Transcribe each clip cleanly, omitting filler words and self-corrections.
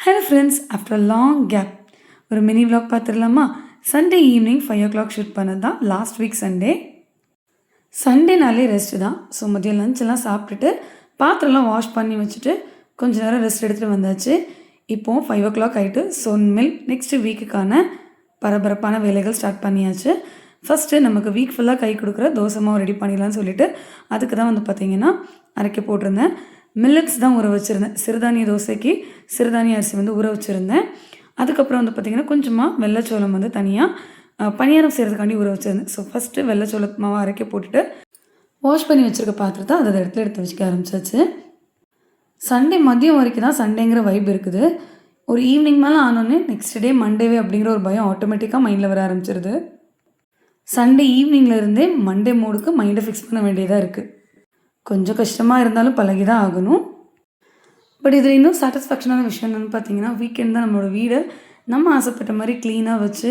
Hello friends, after long gap ஒரு mini vlog பார்த்துடலாமா? Sunday evening 5 o'clock shoot பண்ணது தான். லாஸ்ட் வீக் சண்டேனாலே ரெஸ்ட்டு தான். ஸோ மதியம் லஞ்செல்லாம் சாப்பிட்டுட்டு பாத்திரம்லாம் வாஷ் பண்ணி வச்சுட்டு கொஞ்சம் நேரம் ரெஸ்ட் எடுத்துகிட்டு வந்தாச்சு. இப்போது 5 o'clock ஆகிட்டு. ஸோ இனிமேல் நெக்ஸ்ட்டு வீக்குக்கான பரபரப்பான வேலைகள் ஸ்டார்ட் பண்ணியாச்சு. ஃபஸ்ட்டு நமக்கு வீக் ஃபுல்லாக கை கொடுக்குற தோசை மாவு ரெடி பண்ணிடலான்னு சொல்லிவிட்டு அதுக்கு தான் வந்து பார்த்திங்கன்னா அரைக்க போட்டிருந்தேன். மில்லட்ஸ் தான் ஊற வச்சுருந்தேன். சிறுதானிய தோசைக்கு சிறுதானிய அரிசி வந்து ஊற வச்சுருந்தேன். அதுக்கப்புறம் வந்து பார்த்திங்கன்னா கொஞ்சமாக வெள்ளைச்சோளம் வந்து தனியாக பணியாரம் செய்கிறதுக்காண்டி ஊற வச்சுருந்தேன். ஸோ ஃபஸ்ட்டு வெள்ளைச்சோள மாவை அரைக்க போட்டுட்டு வாஷ் பண்ணி வச்சுருக்க பாத்திரத்தை அதை இடத்துல எடுத்து வச்சுக்க ஆரம்பிச்சாச்சு. சண்டே மதியம் வரைக்கும் தான் சண்டேங்கிற வைப் இருக்குது. ஒரு ஈவினிங் மேலே ஆனோடனே நெக்ஸ்ட் டே மண்டேவே அப்படிங்கிற ஒரு பயம் ஆட்டோமேட்டிக்காக மைண்டில் வர ஆரம்பிச்சிருது. சண்டே ஈவினிங்லேருந்தே மண்டே மூடுக்கு மைண்டை ஃபிக்ஸ் பண்ண வேண்டியதாக இருக்குது. கொஞ்சம் கஷ்டமாக இருந்தாலும் பழகி தான் ஆகணும். பட் இதில் இன்னும் சாட்டிஸ்ஃபேக்ஷனான விஷயம் என்னென்னு பார்த்தீங்கன்னா, வீக்கெண்ட் தான் நம்மளோட வீடை நம்ம ஆசைப்பட்ட மாதிரி க்ளீனாக வச்சு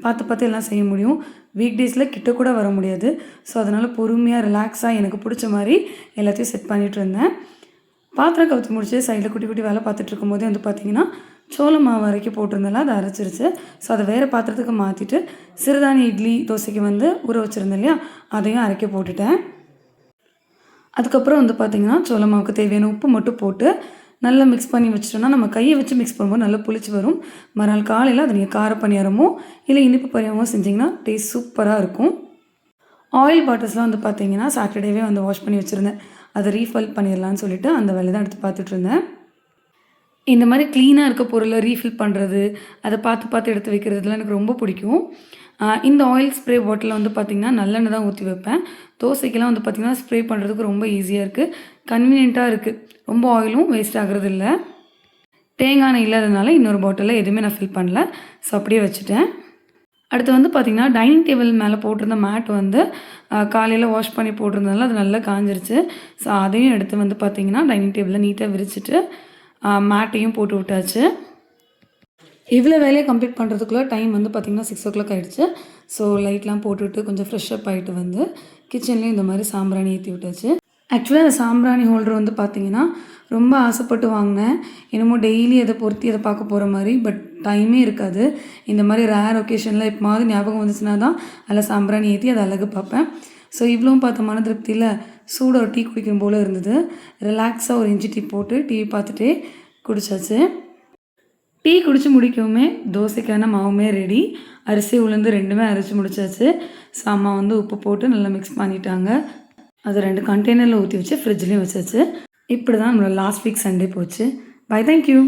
பார்த்து எல்லாம் செய்ய முடியும். வீக் டேஸில் கிட்ட கூட வர முடியாது. ஸோ அதனால் பொறுமையாக ரிலாக்ஸாக எனக்கு பிடிச்ச மாதிரி எல்லாத்தையும் செட் பண்ணிகிட்டு இருந்தேன். பாத்திரம் கவுத்து முடிச்சு சைடில் குட்டி குட்டி வேலை பார்த்துட்டு இருக்கும்போதே வந்து பார்த்திங்கன்னா சோள மாவு அரைக்க போட்டிருந்தால அதை அரைச்சிருச்சு. ஸோ அதை வேறு பாத்திரத்துக்கு மாற்றிட்டு சிறுதானிய இட்லி தோசைக்கு வந்து ஊற வச்சுருந்தேன் இல்லையா, அதையும் அரைக்க போட்டுட்டேன். அதுக்கப்புறம் வந்து பார்த்திங்கன்னா சோள மாவுக்கு தேவையான உப்பு மட்டும் போட்டு நல்லா மிக்ஸ் பண்ணி வச்சிட்டோன்னா நம்ம கையை வச்சு மிக்ஸ் பண்ணும்போது நல்லா புளிச்சு வரும். மறுநாள் காலையில் அதை நீங்கள் கார பணியாரமோ இல்லை இனிப்பு பணியாரமோ செஞ்சிங்கன்னா டேஸ்ட் சூப்பராக இருக்கும். ஆயில் பாட்டில்ஸ்லாம் வந்து பார்த்திங்கன்னா சாட்டர்டேவே வந்து வாஷ் பண்ணி வச்சுருந்தேன். அதை ரீஃபில் பண்ணிடலான்னு சொல்லிவிட்டு அந்த வேலையை தான் எடுத்து பார்த்துட்ருந்தேன். இந்த மாதிரி க்ளீனாக இருக்க பொருளை ரீஃபில் பண்ணுறது, அதை பார்த்து எடுத்து வைக்கிறதுலாம் எனக்கு ரொம்ப பிடிக்கும். இந்த ஆயில் ஸ்ப்ரே பாட்டிலில் வந்து பார்த்திங்கன்னா நல்லெண்ணெய் தான் ஊற்றி வைப்பேன். தோசைக்கெல்லாம் வந்து பார்த்திங்கன்னா ஸ்ப்ரே பண்ணுறதுக்கு ரொம்ப ஈஸியாக இருக்குது, கன்வீனியண்ட்டாக இருக்குது. ரொம்ப ஆயிலும் வேஸ்ட் ஆகிறது இல்லை. தேங்காய் எண்ணெய் இல்லாததுனால இன்னொரு பாட்டிலில் எதுவுமே நான் ஃபில் பண்ணல. ஸோ அப்படியே வச்சுட்டேன். அடுத்து வந்து பார்த்திங்கன்னா டைனிங் டேபிள் மேலே போட்டிருந்த மேட் வந்து காலையில் வாஷ் பண்ணி போட்டிருந்ததுனால அது நல்லா காஞ்சிருச்சு. ஸோ அதையும் எடுத்து வந்து பார்த்திங்கன்னா டைனிங் டேபிளில் நீட்டாக விரிச்சிட்டு மேட்டையும் போட்டு விட்டாச்சு. இவ்வளோ வேலையை கம்ப்ளீட் பண்ணுறதுக்குள்ளே டைம் வந்து பார்த்திங்கன்னா 6 o'clock ஆகிடுச்சு. ஸோ லைட்லாம் போட்டுவிட்டு கொஞ்சம் ஃப்ரெஷ்அப் ஆகிட்டு வந்து கிச்சன்லேயும் இந்த மாதிரி சாம்பிராணி ஏற்றி விட்டாச்சு. ஆக்சுவலாக அந்த சாம்பிராணி ஹோல்டர் வந்து பார்த்திங்கன்னா ரொம்ப ஆசைப்பட்டு வாங்கினேன். என்னமோ டெய்லி அதை பொருத்தி அதை பார்க்க போகிற மாதிரி. பட் டைமே இருக்காது. இந்த மாதிரி ரேர் ஒகேஷனில் எப்போது ஞாபகம் வந்துச்சுன்னா தான் அதில் சாம்பிராணி ஏற்றி அதை அழகு பார்ப்பேன். ஸோ இவ்வளோ பார்த்த மன திருப்தியில் சூட ஒரு டீ குடிக்கும் போல் இருந்தது. ரிலாக்ஸாக ஒரு இஞ்சி டீ போட்டு டிவி பார்த்துட்டே குடித்தாச்சு. டீ குடித்து முடிக்கவுமே தோசைக்கான மாவுமே ரெடி. அரிசி உளுந்து ரெண்டுமே அரைச்சி முடிச்சாச்சு. ஸோ அம்மா வந்து உப்பு போட்டு நல்லா மிக்ஸ் பண்ணிட்டாங்க. அது 2 கண்டெய்னரில் ஊற்றி வச்சு ஃப்ரிட்ஜ்லேயும் வச்சாச்சு. இப்படி தான் நம்மளோட லாஸ்ட் வீக் சண்டே போச்சு. Bye, thank you.